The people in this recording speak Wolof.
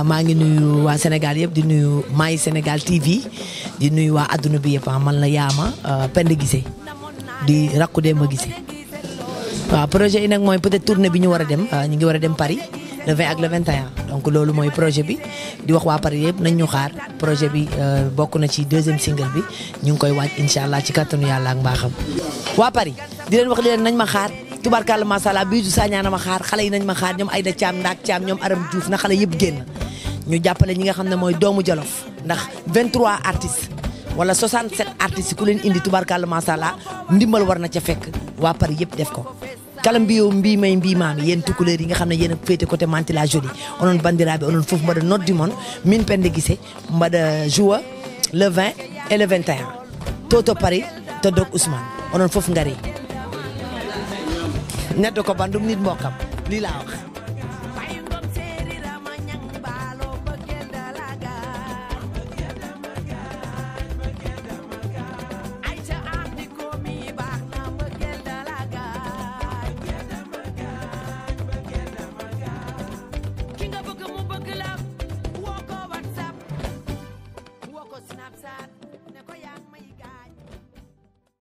maa ngi nuyu waa Sénégal yëpp di nuyu My Sénégal TV di nuyu waa adduna bi yëpp man la Yaama Penda Guissé di rakku Demba Guissé waaw projet yi nag mooy peut-être tournée bi ñu war a dem ñu ngi war a dem Paris le 20 ak le 21 donc loolu mooy projet bi di wax waa Paris yëpp nañ ñu xaar projet bi bokk na ci deuxième single bi ñu ngi koy waaj incha allah ci kattanu yàlla ak mbaaxam. waa Paris di leen wax leen nañ ma xaar tubarkalla macha allah Bijou Sagna na ma xaar xale yi nañ ma xaar ñoom Aïda Thiam Ndaak Thiam ñoom Aram Diouf na xale yëpp génn ñu jàppale ñi nga xam ne mooy doomu Jolof ndax 23 artistes wala 67 artistes ku leen indi tubarkalla macha allah ndimbal war na ca fekk waa Paris yëpp def ko. kala mbiyo mbi may mbi mami yen tukuleur yi nga xam ne yéen a féete côté Mantila Joli onon bandiraɓe onon fof mbaɗa noddi mon min Penda Guissé mbaɗa joua le 20 et le 21 to Paris to dog Ousmane onon fof ngari neɗɗo ko bandum nit mbokkam lii laa wax